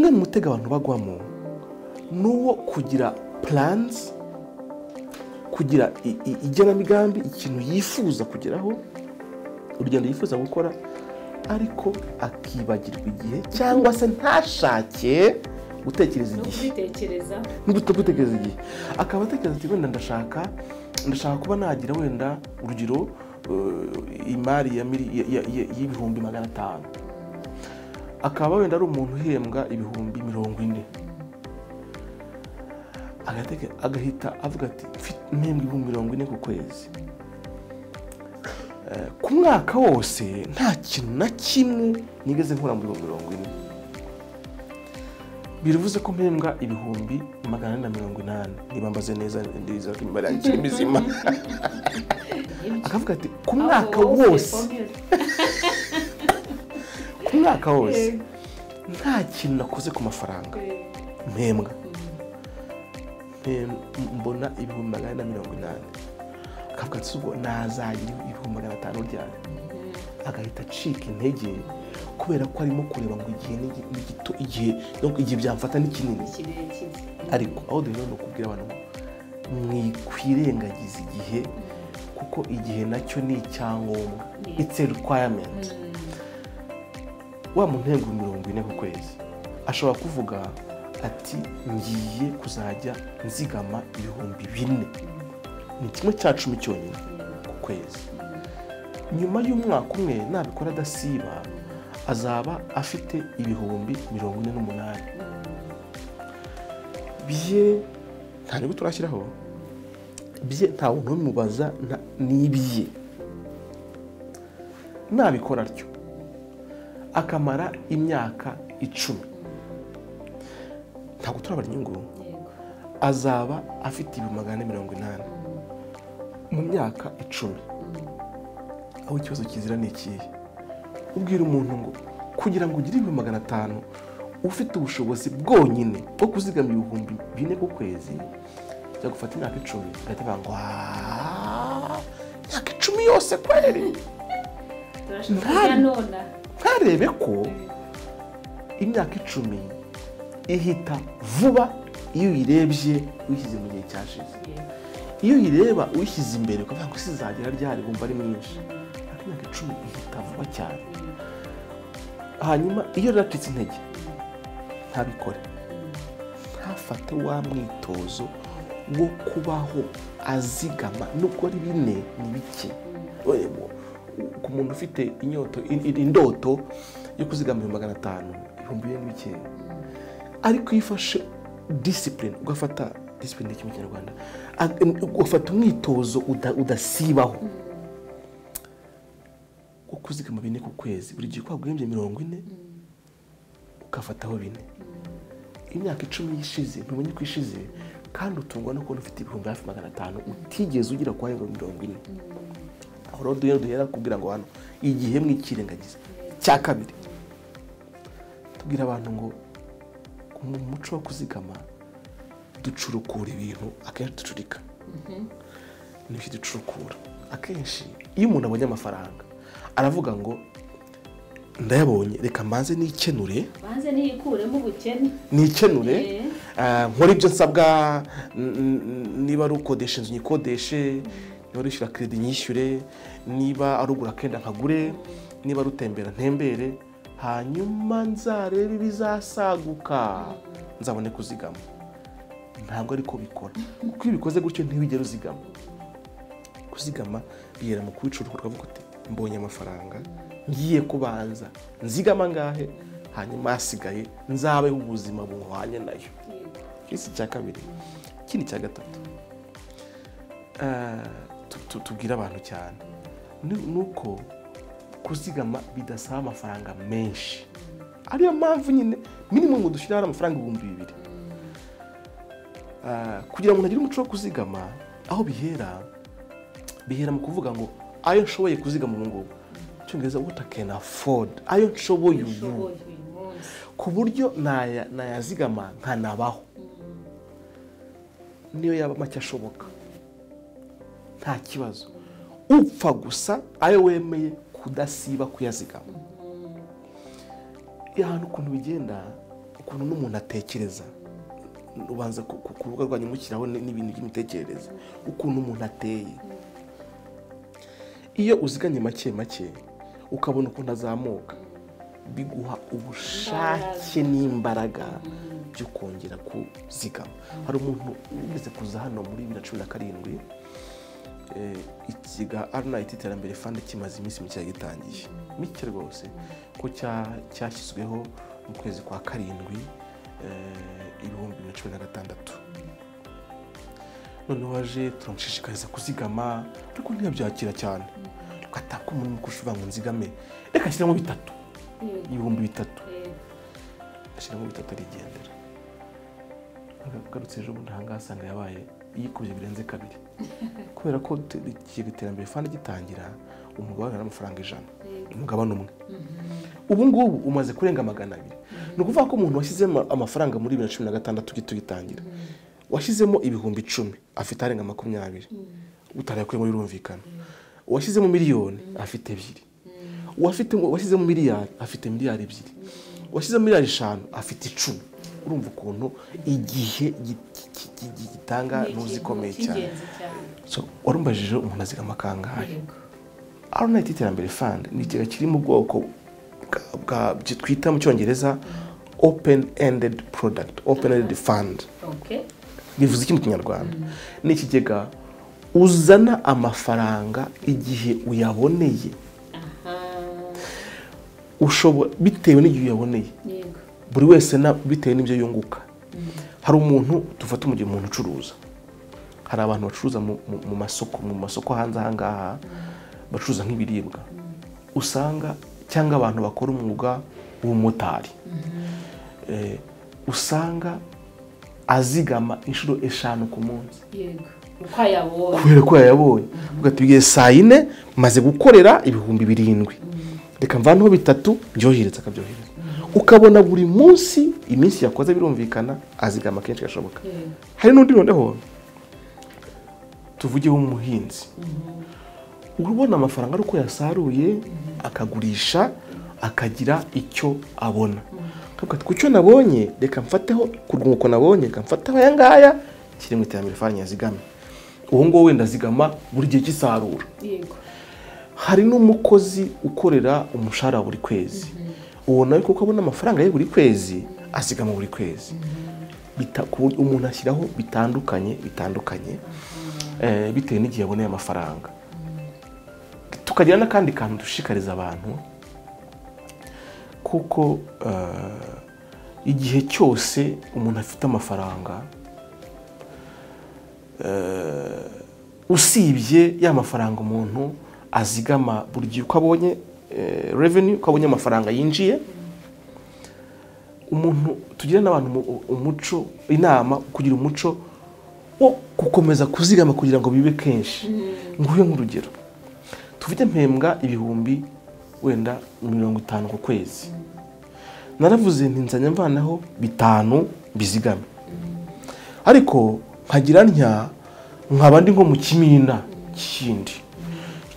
umwe mu mutego abantu bagwamo nuwo kugira plans, kugira igenamigambi, ikintu yifuza kugeraho, urugendo yifuza gukora, ariko akibagirwa igihe cyangwa se ntashake gutekereza igihe, gutekereza igihe, akaba atekereza ati wenda ndashaka kuba nagira wenda urugero imari y'ibihumbi 500, akaba wenda ari umuntu uhembwa ibihumbi 40, agahita avuga ati mpembwa ibihumbi 40 ku kwezi, ku mwaka wose nta kintu na kimwe nigeze nkora mu bihumbi 40, biruvuze ko mpembwa ibihumbi 480, niba mbaze neza ndiza ko imibare yanjye mizima. Akavuga ati ku mwaka wose nta kintu nakoze ku mafaranga mpembwa, mbona ibihumbi 480, akavuga ati ubwo nazagira ibihumbi 500 ryari, agahita acika intege kubera ko arimo kureba ngo igihe byamfata ni kinini. Ariko aho duhera no kubwira abantu mwikwirengagiza igihe, kuko igihe nacyo ni icyangombwa, it's a requirement. Wa muntu uhembwa 40 ku kwezi ashobora kuvuga ati ngiye kuzajya nzigama ibihumbi 4, ni kimwe cya 10 cyonyine ku kwezi. Nyuma y'umwaka umwe nabikora adasiba, azaba afite ibihumbi 48. Bye nta nibwo turashyiraho, bye nta muntu umubaza n'ibye. Nabikora atyo akamara imyaka 10, ntabwo turabara inyungu, azaba afite ibihumbi 480 mu myaka 10. Aho ikibazo kizira ni ikihe? Ubwira umuntu ngo kugira ngo ugire ibihumbi 500 ufite ubushobozi bwonyine bwo kuzigama ibihumbi 4 ku kwezi, bya gufata imyaka 10, gahita banga imyaka 10 yose kweri. Ntarebe ko imyaka 10 ihita vuba iyo uyirebye uyishyize mu gihe cyashize. Iyo uyireba uyishyize imbere ukavuga ngo sizagera ryari, bumva ari mwinshi. Imyaka 10 ihita vuba cyane. Hanyuma iyo racitse intege ntabikore, ntafate wa mwitozo wo kubaho azigama, nubwo ari 4 ni bike. Ku muntu ufite indoto yo kuzigama 500, ibihumbi 4 ni bike. Ariko yifashe discipline, ugafata discipline mu Kinyarwanda, ugafata umwitozo udasibaho wo kuzigama 4 ku kwezi, buri gihe kwaguhembye 40 ukafataho 4. Imyaka 10 yishize ntumenye ko ishize, kandi utungwa no kubona ufite ibihumbi 500 utigeze ugira kwa 40. Aho duhera kubwira ngo hano igihe mwikirengagiza. Cya kabiri, tubwira abantu ngo mu muco wo kuzigama ducurukura ibintu, akenshi ducurika. N'ibyo ducurukura akenshi iyo umuntu abonye amafaranga aravuga ngo ndayabonye, reka mbanze nikenure, banze nikuremo ubukene, nikenure, nkora ibyo nsabwa, niba ari ukodesha inzu nyikodeshe, niba ari ushyira credit nyishyure, niba ari ugura kenda nkagure, niba ari utembera ntembere, hanyuma nzarebe ibizasaguka nzabone kuzigama. Ntabwo ariko bikora, kuko iyo bikoze gutyo ntibigera uzigama. Kuzigama bihera mu kubicurukura, ukavuga uti mbonye amafaranga, ngiye kubanza nzigama ngahe, hanyuma asigaye nzabeho ubuzima buhwanye nayo. Iki cya kabiri. Ikindi cya gatatu, tubwira abantu cyane nuko kuzigama bidasaba amafaranga menshi. Ariyo mpamvu nyine minimum dushyira amafaranga 2000. Kugira ngo ntagire umuco wo kuzigama, aho bihera mu kuvuga ngo ayo nshoboye kuzigama ubu ngubu, cyongereza what I can afford, ayo nshoboye ubu, ku buryo nayazigama nkanabaho, niyo yaba make ashoboka, nta kibazo. Upfa gusa ayo wemeye kudasiba kuyazigama. Ahantu ukuntu bigenda, ukuntu n'umuntu atekereza, ubanza ku rubuga rwanyu mushyiraho n'ibintu by'imitekerereze, ukuntu umuntu ateye. Iyo uziganye make make ukabona ukuntu azamuka, biguha ubushake n'imbaraga byo kongera kuzigama. Hari umuntu ugeze kuza hano muri 2017, ikiga Arnite iterambere fund kimaze iminsi mike gitangiye, mike rwose, ko cyashyizweho mu kwezi kwa karindwi 2016. none waje turamushishikariza kuzigama, ariko ntiyabyakira cyane. Ataka umuntu mukushuva ngo nzigame, reka shyiramo 3 ibihumbi 3, ashyiramo 3 arigendera. Agarutse ejo bundi hangasanga yabaye yikubye birenze kabiri, kubera ko iterambere fund gitangira umugabane n'amafaranga 100, umugabane umwe. Ubu ngubu umaze kurenga 200. Ni ukuvuga ko umuntu washyizemo amafaranga muri 2016 gitangira, washyizemo ibihumbi 10 afite arenga 20, utarayakuye muri rumvikana. Washyizemo miliyoni afite 2, washyizemo miliyari afite miliyari 2, washyizemo miliyari 5 afite 10. Urumva ukuntu igihe gitanga nuzikomeye cyane. So warumbajije umuntu azigama kangahe? Arnite iterambere fund ni ikigo kiri mu bwoko bwa twita mu cyongereza open-ended product, open-ended fund. Okay. Bivuze iki mu Kinyarwanda? Ni ikigega uzana amafaranga igihe uyaboneye. Ushobora bitewe n'igihe uyaboneye. Buri wese na bitewe n'ibyo yunguka. Hari umuntu tufata mu gihe umuntu ucuruza. Hari abantu bacuruza mu masoko hanze ahangaha, bacuruza nk'ibiribwa. Usanga cyangwa abantu bakora umwuga w'umumotari. Usanga azigama inshuro 5 ku munsi. Yego. Uko yabonye. Kubera ko yabonye. Ugatubiye saa 4 maze gukorera ibihumbi 7. Reka mvanho 3 byohereza akabyohereza. Ukabona buri munsi iminsi yakoze birumvikana azigama kenshi gashoboka. Hari n'undi noneho tuvuge umuhinzi. Urubona amafaranga uko yasaruye akagurisha akagira icyo abona. Kavuga kucyo nabonye reka mfateho kurwuko nabonye reka mfateho ayangaya kiri mu iterambere fund yazigama. Uwo ngo wenda zigama buri gihe cy'isarura. Yego. Hari n'umukozi ukorera umushahara buri kwezi. Uwo nawe kuko abona amafaranga ye buri kwezi asigama buri kwezi. Umuntu ashyiraho bitandukanye bitewe n'igihe aboneye amafaranga. Tukagira n'akandi kantu dushikariza abantu kuko igihe cyose umuntu afite amafaranga usibye ya mafaranga umuntu azigama buri gihe uko abonye revenue, uko abonye amafaranga yinjiye, umuntu tugira n'abantu umuco inama kugira umuco wo gukomeza kuzigama kugira ngo bibe kenshi. Nguye nk'urugero, tufite mpembwa ibihumbi wenda 50 ku kwezi. Naravuze nti nzanya mvanaho 5 bizigame. Ariko nkagira ntya nkabandi nko mu kimina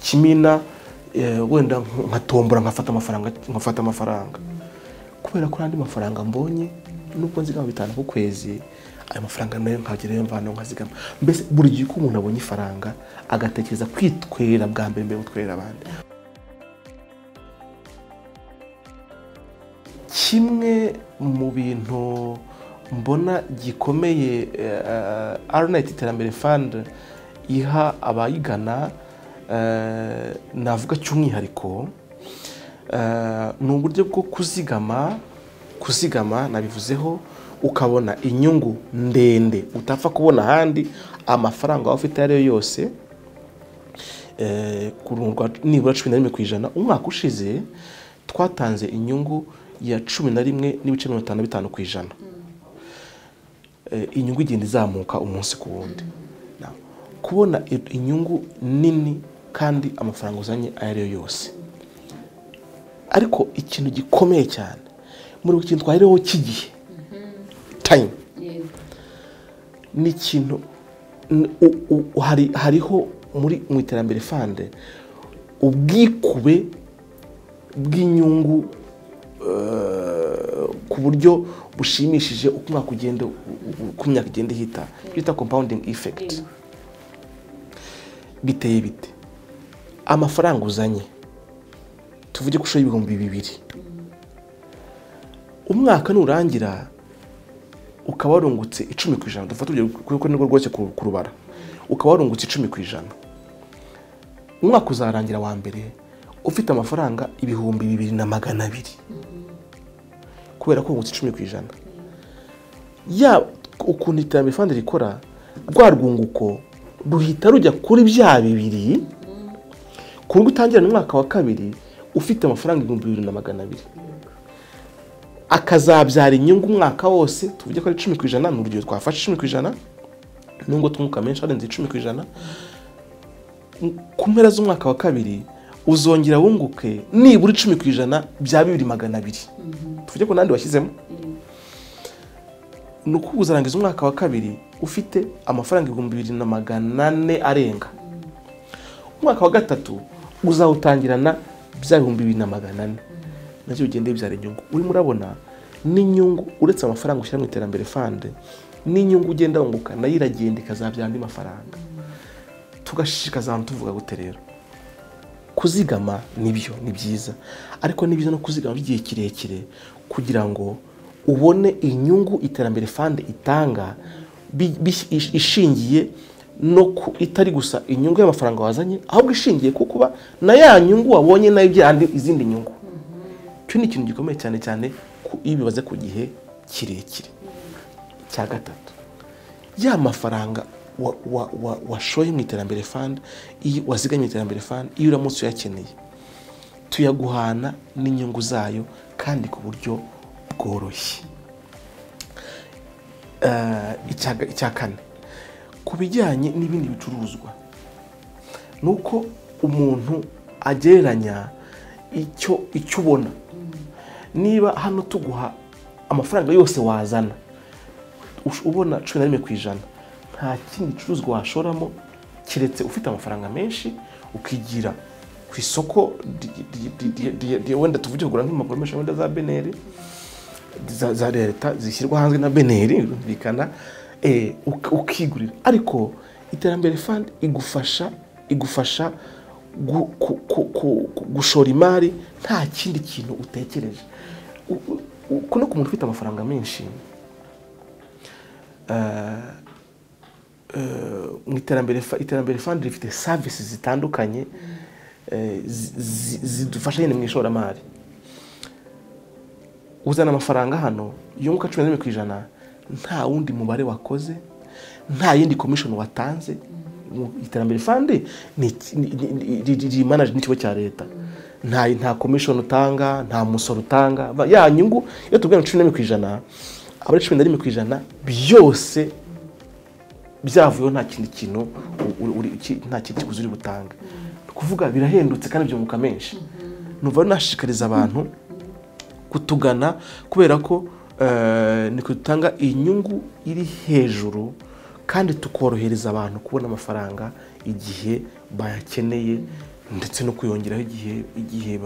kimina wenda nkatombora nkafata amafaranga. Kubera ko andi mafaranga mbonye nuko nzigama 5 ku kwezi, ayo mafaranga nayo nkagira mvanaho nkazigama. Mbese buri gihe ko umuntu abonye ifaranga agatekereza kwitwera bwa mbere gutwera abandi. Kimwe mu bintu mbona gikomeye Arnite iterambere fund iha abayigana navuga cy'umwihariko ni uburyo bwo kuzigama nabivuzeho, ukabona inyungu ndende utapfa kubona handi. Amafaranga ufite ariyo yose kurungwa nibura 11%. Umwaka ushize twatanze inyungu ya 11.55%. Inyungu igenda izamuka umunsi ku wundi. Kubona inyungu nini kandi amafaranga uzanye ariyo yose. Ariko ikintu gikomeye cyane muri ikintu twahereho kigihe time ni ikintu hariho muri mu iterambere fund ubwikube bw'inyungu ku buryo bushimishije uko umwaka ugenda ku myaka igenda ihita bita compounding effect. Biteye bite? Amafaranga uzanye tuvuge ko ushoye ibihumbi 2,000, umwaka nurangira ukaba warungutse 10%, dufata urugero kuko nirwo rwose kurubara, ukaba warungutse 10%, umwaka uzarangira wa mbere ufite amafaranga 2,200 kubera ko wungutse 10%. Ya ukuntu iterambere fund rikora, rwa rwunguko ruhita rujya kuri bya 2,000 ku gutangira mu mwaka wa kabiri ufite amafaranga 2,200, akazabyara inyungu umwaka wose. Tuvuge ko ari 10%, ni urugero twafashe 10%, nubwo tumuka menshi arenze 10%. Ku mpera z'umwaka wa kabiri uzongera wunguke nibura 10% bya 2,200. Tuvuge ko nandi washyizemo, nuko uzarangiza umwaka wa kabiri ufite amafaranga 2,400 arenga. Umwaka wa gatatu uzawutangirana bya 2,400, nacyo ugende byara inyungu. Uri murabona n'inyungu uretse amafaranga ushyira mu iterambere fund, n'inyungu ugenda wunguka nayo iragenda ikazabyara andi mafaranga. Tugashishikaza abantu tuvuga gute rero, kuzigama nibyo ni byiza, ariko ni byiza no kuzigama igihe kirekire kugira ngo ubone inyungu iterambere fund itanga ishingiye no itari gusa inyungu y'amafaranga wazanye, ahubwo ishingiye ku kuba na ya nyungu wabonye nayo byandi izindi nyungu. Cyo ni ikintu gikomeye cyane cyane iyo bibaze ku gihe kirekire. Cya gatatu, ya mafaranga washoye mu iterambere fund, iyo waziganye mu iterambere fund, iyo uramutse uyakeneye tuyaguhana n'inyungu zayo kandi ku buryo bworoshye. Icya kane, ku bijyanye n'ibindi bicuruzwa, nuko umuntu agereranya icyo ubona. Niba hano tuguha amafaranga yose wazana ubona 11%, nta kindi gicuruzwa washoramo kiretse ufite amafaranga menshi ukigira ku isoko wenda tuvuge kugura nk'impapuro menshi wenda za beneri za leta zishyirwa hanze na beneri bikana ukigurira. Ariko iterambere fund igufasha gushora imari nta kindi kintu utekereje. Kuno ku muntu ufite amafaranga menshi, mu iterambere fund rifite services zitandukanye zidufasha nyine mu ishoramari. Uzana amafaranga hano yunguka 11%, nta wundi mubare wakoze, nta yindi commission watanze. Iterambere fund ni manage n'ikigo cya leta, nta commission utanga, nta musoro utanga. Ya nyungu iyo tubwira 11%, abari 11% byose byavuyeho, nta kindi kintu nta kindi kuzuri butanga. Kuvuga birahendutse kandi byunguka menshi. Numva nashishikariza abantu kutugana kubera ko ni kutanga inyungu iri hejuru kandi tukorohereza abantu kubona amafaranga igihe bayakeneye, ndetse no kuyongeraho igihe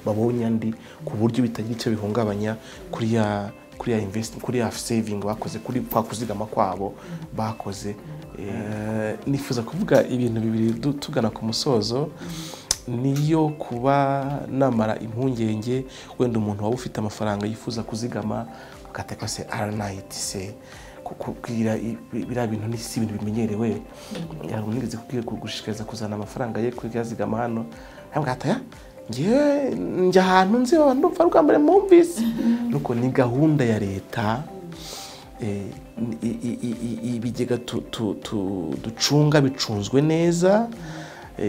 babonye andi, ku buryo bitagira icyo bihungabanya kuri ya investment, kuri ya saving bakoze, kuri kwa kuzigama kwabo bakoze. Nifuza kuvuga ibintu bibiri tugana ku musozo. Niyo kuba namara impungenge wenda umuntu waba ufite amafaranga yifuza kuzigama ugateka se RNIT se kugira bira bintu n'isi ibintu bimenyerewe. Yari unigeze kugushikeza kuzana amafaranga ye kuyazigama hano, hamwe njye ahantu nzi abantu mfa rwambere mumvise. Nuko ni gahunda ya leta, ibigega ducunga bicunzwe neza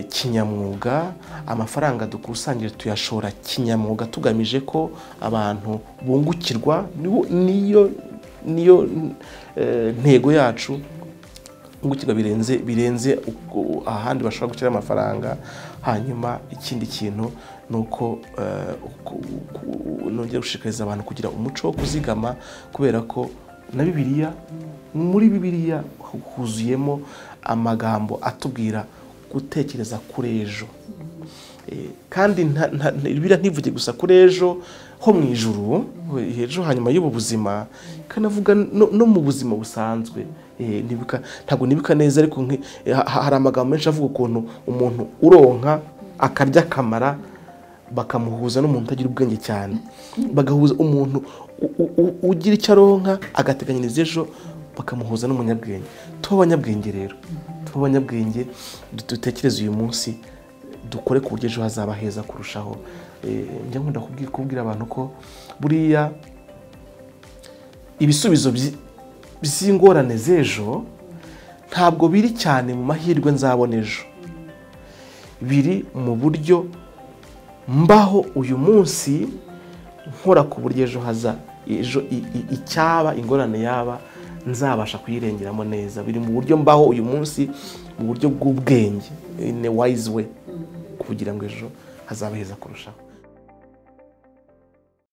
kinyamwuga. Amafaranga dukusanyije tuyashora kinyamwuga tugamije ko abantu bungukirwa. Niyo ntego yacu. Ngukirwa birenze ahandi bashobora gushyira amafaranga. Hanyuma ikindi kintu nuko nongera gushishikariza abantu kugira umuco wo kuzigama, kubera ko na Bibiliya, muri Bibiliya huzuyemo amagambo atubwira gutekereza kuri ejo. Kandi Bibiliya ntivuge gusa kuri ejo ho mu ijuru ejo hanyuma y'ubu buzima, ikanavuga no mu buzima busanzwe. Ntabwo nibuka neza ariko hari amagambo menshi avuga ukuntu umuntu uronka akarya akamara bakamuhuza n'umuntu utagira ubwenge cyane, bagahuza umuntu ugira icyo aronka agateganyiriza ejo bakamuhuza n'umunyabwenge. Tuba abanyabwenge rero, tuba abanyabwenge, dutekereze uyu munsi, dukore ku buryo ejo hazaba heza kurushaho. Njya nkunda kubwira abantu ko buriya ibisubizo by'ingorane z'ejo ntabwo biri cyane mu mahirwe nzabona ejo, biri mu buryo mbaho uyu munsi nkora ku buryo ejo icyaba ingorane yaba nzabasha kuyirengeramo neza. Biri mu buryo mbaho uyu munsi mu buryo bw'ubwenge, in a wise way, kugira ngo ejo hazaba heza kurushaho.